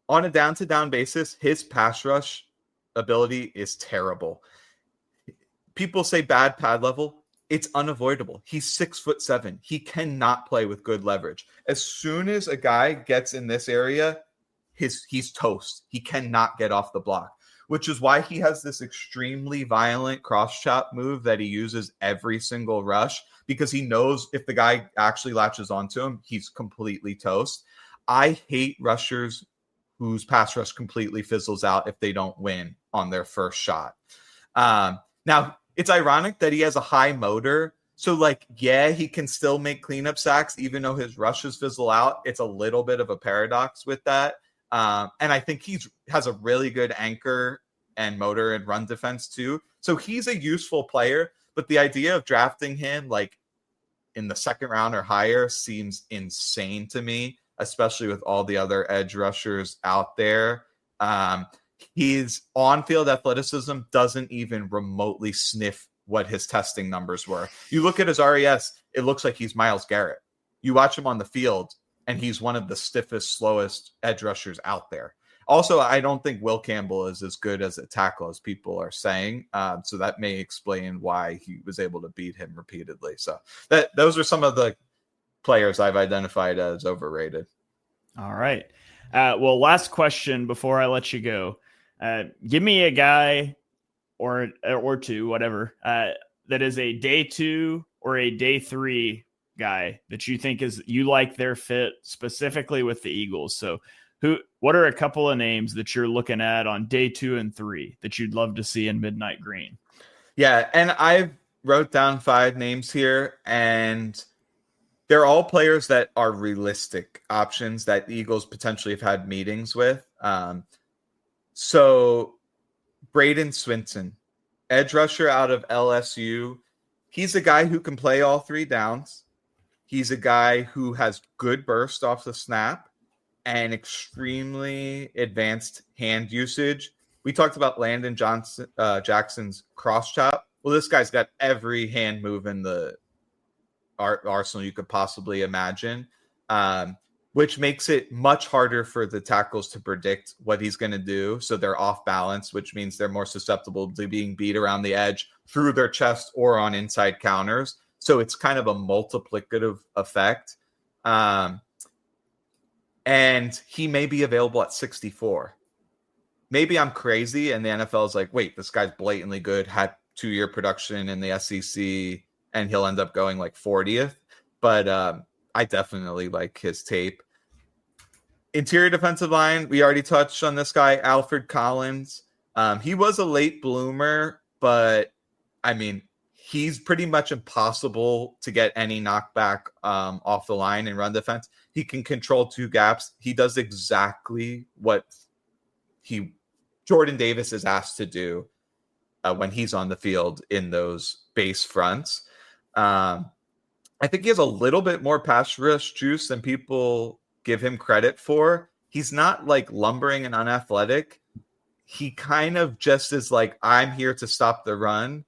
S4: on a down-to-down basis, his pass rush ability is terrible. People say bad pad level. It's unavoidable. He's 6'7". He cannot play with good leverage. As soon as a guy gets in this area, he's toast. He cannot get off the block, which is why he has this extremely violent cross chop move that he uses every single rush, because he knows if the guy actually latches onto him, he's completely toast. I hate rushers whose pass rush completely fizzles out if they don't win on their first shot. Now, it's ironic that he has a high motor. So, like, yeah, he can still make cleanup sacks, even though his rushes fizzle out. It's a little bit of a paradox with that. And I think he has a really good anchor and motor and run defense too. So he's a useful player, but the idea of drafting him like in the second round or higher seems insane to me, especially with all the other edge rushers out there. His on-field athleticism doesn't even remotely sniff what his testing numbers were. You look at his RES, it looks like he's Myles Garrett. You watch him on the field, and he's one of the stiffest, slowest edge rushers out there. Also, I don't think Will Campbell is as good as a tackle as people are saying. So that may explain why he was able to beat him repeatedly. So those are some of the players I've identified as overrated. All
S3: right. Well, last question before I let you go. Give me a guy or two, whatever, that is a day 2 or a day 3 guy that you think you like their fit specifically with the Eagles. So what are a couple of names that you're looking at on day 2 and 3 that you'd love to see in Midnight Green?
S4: Yeah. And I wrote down 5 names here, and they're all players that are realistic options that the Eagles potentially have had meetings with. So Braden Swinson, edge rusher out of LSU. He's a guy who can play all 3 downs. He's a guy who has good burst off the snap and extremely advanced hand usage. We talked about Landon Jackson's cross chop. Well, this guy's got every hand move in the arsenal you could possibly imagine, which makes it much harder for the tackles to predict what he's going to do. So they're off balance, which means they're more susceptible to being beat around the edge through their chest or on inside counters. So it's kind of a multiplicative effect. And he may be available at 64. Maybe I'm crazy and the NFL is like, wait, this guy's blatantly good, had 2-year production in the SEC, and he'll end up going like 40th. But I definitely like his tape. Interior defensive line, we already touched on this guy, Alfred Collins. He was a late bloomer, but I mean, he's pretty much impossible to get any knockback off the line and run defense. He can control 2 gaps. He does exactly what Jordan Davis is asked to do when he's on the field in those base fronts. I think he has a little bit more pass rush juice than people give him credit for. He's not like lumbering and unathletic. He kind of just is like, I'm here to stop the run.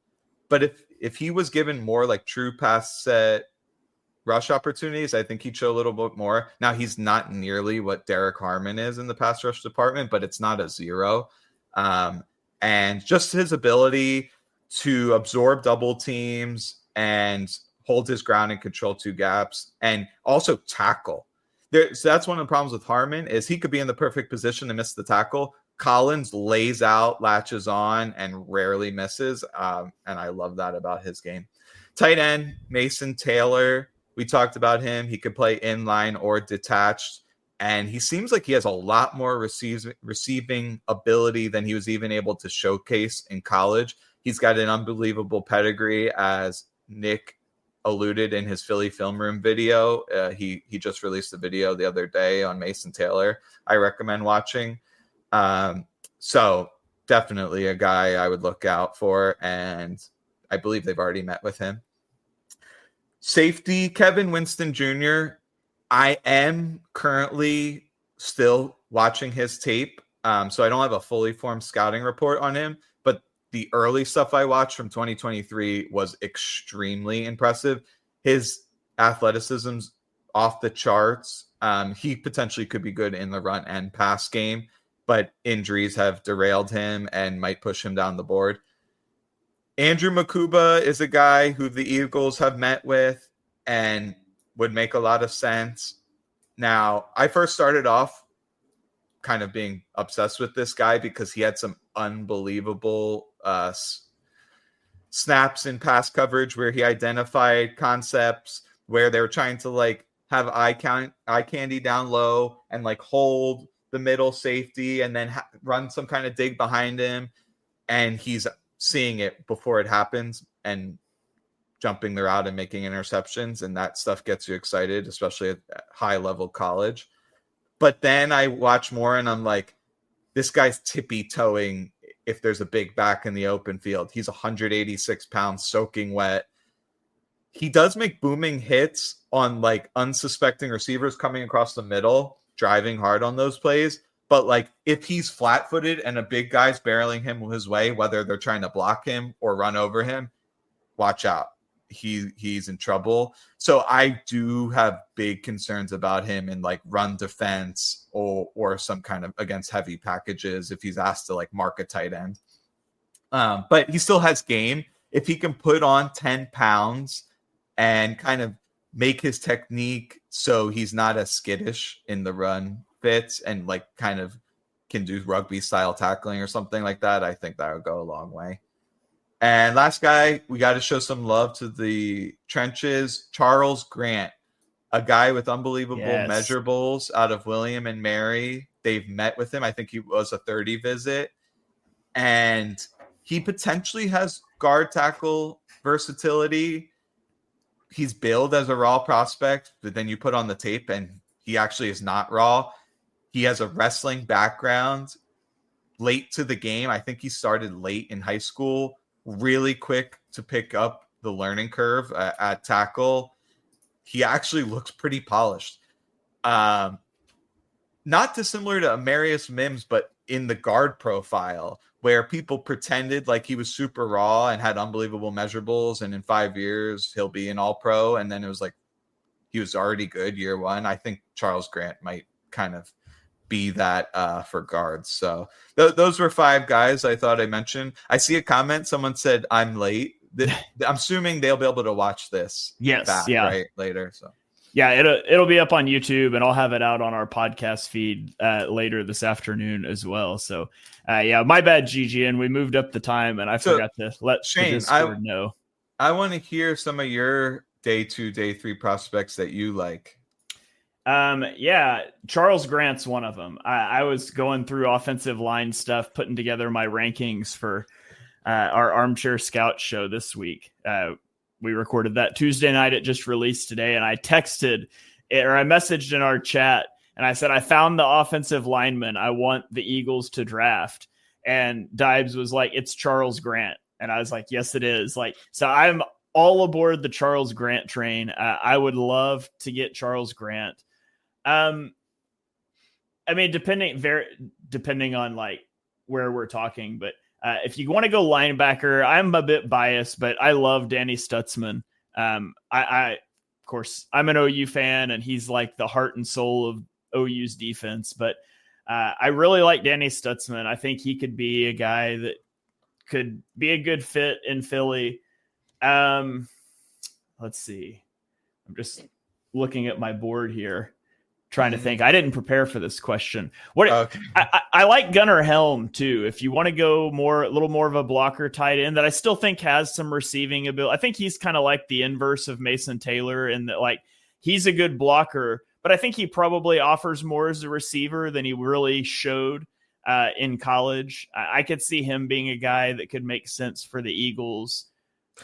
S4: But if he was given more like true pass set rush opportunities. I think he'd show a little bit more. Now, he's not nearly what Derek Harmon is in the pass rush department, but it's not a zero. And just his ability to absorb double teams and hold his ground and control two gaps and also tackle. So that's one of the problems with Harmon is he could be in the perfect position to miss the tackle. Collins lays out, latches on, and rarely misses. And I love that about his game. Tight end, Mason Taylor. We talked about him. He could play inline or detached. And he seems like he has a lot more receiving ability than he was even able to showcase in college. He's got an unbelievable pedigree, as Nick alluded in his Philly Film Room video. He just released a video the other day on Mason Taylor. I recommend watching. So definitely a guy I would look out for, and I believe they've already met with him. Safety, Kevin Winston Jr. I am currently still watching his tape, so I don't have a fully formed scouting report on him, but the early stuff I watched from 2023 was extremely impressive. His athleticism's off the charts. He potentially could be good in the run and pass game, but injuries have derailed him and might push him down the board. Andrew Makuba is a guy who the Eagles have met with and would make a lot of sense. Now, I first started off kind of being obsessed with this guy because he had some unbelievable snaps in pass coverage where he identified concepts where they were trying to like have eye candy down low and like hold the middle safety and then run some kind of dig behind him. And he's seeing it before it happens and jumping the route and making interceptions. And that stuff gets you excited, especially at high level college. But then I watch more and I'm like, this guy's tippy toeing if there's a big back in the open field. He's 186 pounds, soaking wet. He does make booming hits on like unsuspecting receivers coming across the middle, driving hard on those plays. But like if he's flat-footed and a big guy's barreling him his way, whether they're trying to block him or run over him, watch out. He's in trouble. So I do have big concerns about him in like run defense or some kind of against heavy packages if he's asked to like mark a tight end. But he still has game. If he can put on 10 pounds and kind of make his technique so he's not as skittish in the run fits and like kind of can do rugby style tackling or something like that, I think that would go a long way. And last guy, we got to show some love to the trenches, Charles Grant, a guy with unbelievable measurables out of William and Mary. They've met with him. I think he was a 30 visit. And he potentially has guard tackle versatility. He's billed as a raw prospect, but then you put on the tape and he actually is not raw. He has a wrestling background, late to the game. I think he started late in high school, really quick to pick up the learning curve at tackle. He actually looks pretty polished. Not dissimilar to Amarius Mims, but in the guard profile where people pretended like he was super raw and had unbelievable measurables. And in 5 years, he'll be an all-pro. And then it was like, he was already good year one. I think Charles Grant might kind of be that for guards. So those were 5 guys I thought I mentioned. I see a comment. Someone said I'm late. I'm assuming they'll be able to watch this.
S3: Yes.
S4: Back,
S3: yeah.
S4: Right later. So
S3: yeah, it'll be up on YouTube and I'll have it out on our podcast feed later this afternoon as well. So yeah, my bad, Gigi. And we moved up the time and I forgot to let
S4: Shane,
S3: the Discord know.
S4: I want to hear some of your day 2, day 3 prospects that you like.
S3: Yeah, Charles Grant's one of them. I was going through offensive line stuff, putting together my rankings for our Armchair Scout show this week. We recorded that Tuesday night. It just released today. And I texted or I messaged in our chat and I said, I found the offensive lineman I want the Eagles to draft. And Dibes was like, it's Charles Grant. And I was like, yes, it is. Like, so I'm all aboard the Charles Grant train. I would love to get Charles Grant. I mean, depending on like where we're talking, but if you want to go linebacker, I'm a bit biased, but I love Danny Stutzman. I course, I'm an OU fan, and he's like the heart and soul of OU's defense. But I really like Danny Stutzman. I think he could be a guy that could be a good fit in Philly. Let's see. I'm just looking at my board here, trying to think. I didn't prepare for this question.
S4: Okay.
S3: I like Gunnar Helm too. If you want to go a little more of a blocker tight end that I still think has some receiving ability. I think he's kind of like the inverse of Mason Taylor in that, like, he's a good blocker, but I think he probably offers more as a receiver than he really showed in college. I could see him being a guy that could make sense for the Eagles.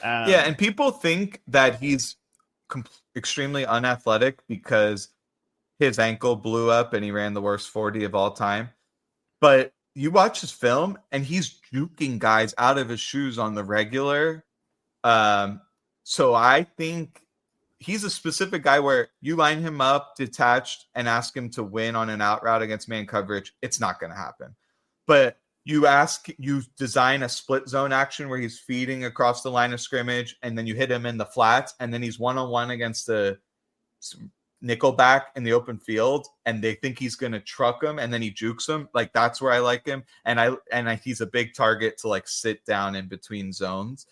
S4: And people think that he's extremely unathletic because his ankle blew up and he ran the worst 40 of all time. But you watch his film and he's juking guys out of his shoes on the regular. So I think he's a specific guy where you line him up detached and ask him to win on an out route against man coverage. It's not going to happen. But you design a split zone action where he's feeding across the line of scrimmage, and then you hit him in the flats, and then he's one-on-one against the nickelback in the open field, and they think he's going to truck him, and then he jukes him. Like, that's where I like him. And he's a big target to, like, sit down in between zones.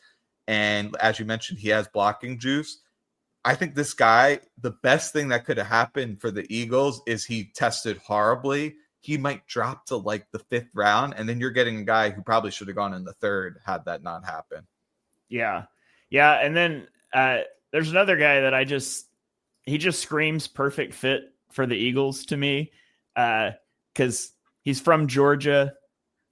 S4: And as you mentioned, he has blocking juice. I think this guy, the best thing that could have happened for the Eagles is he tested horribly. He might drop to like the 5th round, and then you're getting a guy who probably should have gone in the 3rd had that not happened.
S3: Yeah. And then there's another guy that he just screams perfect fit for the Eagles to me, because he's from Georgia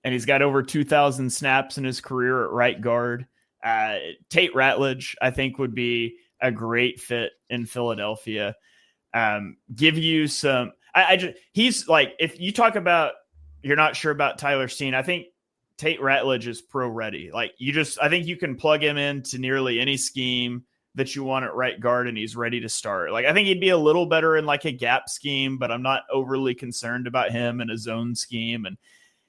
S3: and he's got over 2,000 snaps in his career at right guard. Tate Ratledge, I think, would be a great fit in Philadelphia. Give you some. He's like, if you talk about you're not sure about Tyler Steen, I think Tate Ratledge is pro ready. Like, I think you can plug him into nearly any scheme that you want at right guard and he's ready to start. Like, I think he'd be a little better in like a gap scheme, but I'm not overly concerned about him in a zone scheme. And,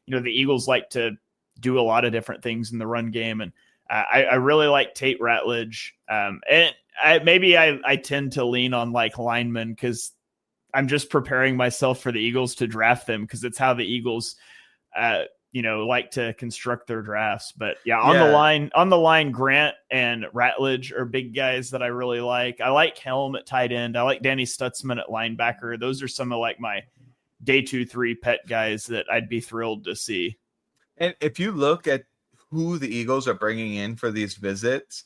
S3: the Eagles like to do a lot of different things in the run game. And I really like Tate Ratledge. And I tend to lean on like linemen because I'm just preparing myself for the Eagles to draft them, because it's how the Eagles, like to construct their drafts. But on the line, Grant and Ratledge are big guys that I really like. I like Helm at tight end. I like Danny Stutzman at linebacker. Those are some of like my day 2-3 pet guys that I'd be thrilled to see.
S4: And if you look at who the Eagles are bringing in for these visits,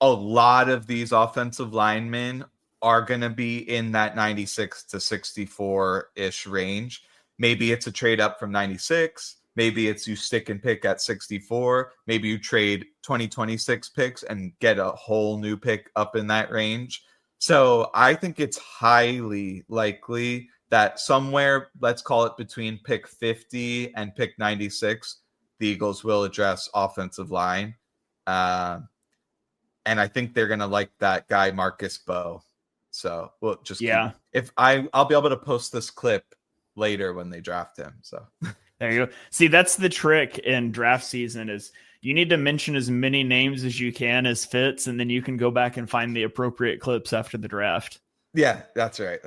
S4: a lot of these offensive linemen are going to be in that 96 to 64-ish range. Maybe it's a trade up from 96. Maybe it's you stick and pick at 64. Maybe you trade 2026 picks and get a whole new pick up in that range. So I think it's highly likely that somewhere, let's call it between pick 50 and pick 96, the Eagles will address offensive line. And I think they're going to like that guy, Marcus Bowe. So we'll just I'll be able to post this clip later when they draft him. So
S3: there you go. See, that's the trick in draft season is you need to mention as many names as you can as fits, and then you can go back and find the appropriate clips after the draft.
S4: Yeah, that's right.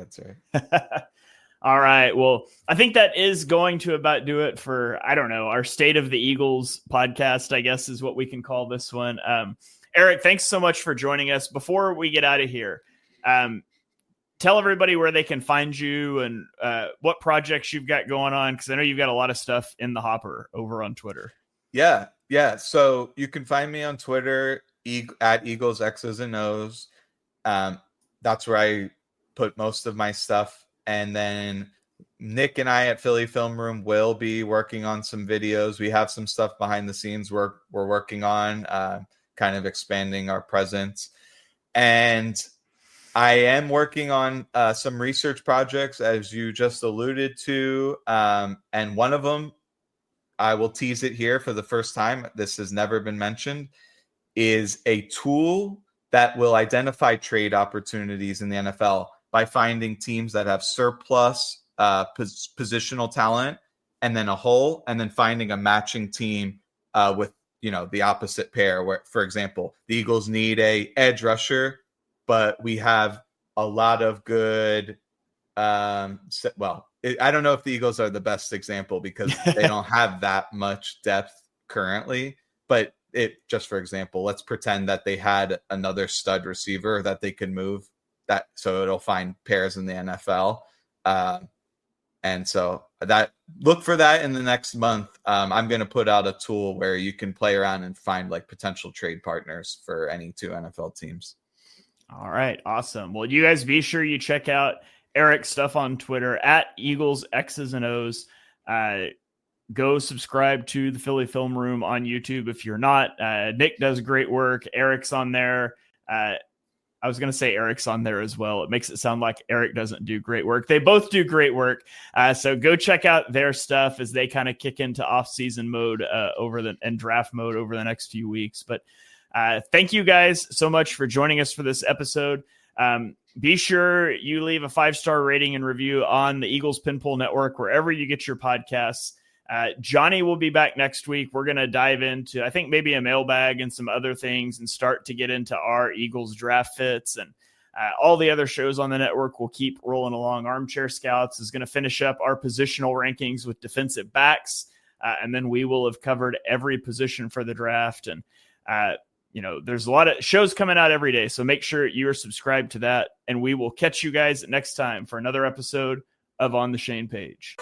S3: All right. Well, I think that is going to about do it for, our State of the Eagles podcast, I guess is what we can call this one. Eric, thanks so much for joining us. Before we get out of here, tell everybody where they can find you and what projects you've got going on, because I know you've got a lot of stuff in the hopper over on Twitter.
S4: Yeah. So you can find me on Twitter at Eagles X's and O's. That's where I put most of my stuff. And then Nick and I at Philly Film Room will be working on some videos. We have some stuff behind the scenes we're working on, kind of expanding our presence. And I am working on some research projects, as you just alluded to. And one of them, I will tease it here for the first time, this has never been mentioned, is a tool that will identify trade opportunities in the NFL by finding teams that have surplus positional talent and then a hole, and then finding a matching team with the opposite pair. Where, for example, the Eagles need a edge rusher but we have a lot of good. I don't know if the Eagles are the best example because they don't have that much depth currently, but just for example, let's pretend that they had another stud receiver that they could move that so it'll find pairs in the NFL. And so that look for that in the next month. I'm going to put out a tool where you can play around and find like potential trade partners for any two NFL teams.
S3: All right. Awesome. Well, you guys be sure you check out Eric's stuff on Twitter at Eagles X's and O's. Go subscribe to the Philly Film Room on YouTube if you're not. Nick does great work. Eric's on there. I was going to say Eric's on there as well. It makes it sound like Eric doesn't do great work. They both do great work. So go check out their stuff as they kind of kick into off-season mode and draft mode over the next few weeks. But thank you guys so much for joining us for this episode. Be sure you leave a 5-star rating and review on the Eagles Pinpool Network, wherever you get your podcasts. Johnny will be back next week. We're going to dive into, I think, maybe a mailbag and some other things and start to get into our Eagles draft fits, and all the other shows on the network will keep rolling along. Armchair Scouts is going to finish up our positional rankings with defensive backs. And then we will have covered every position for the draft. And, there's a lot of shows coming out every day. So make sure you are subscribed to that, and we will catch you guys next time for another episode of On the Shane Page.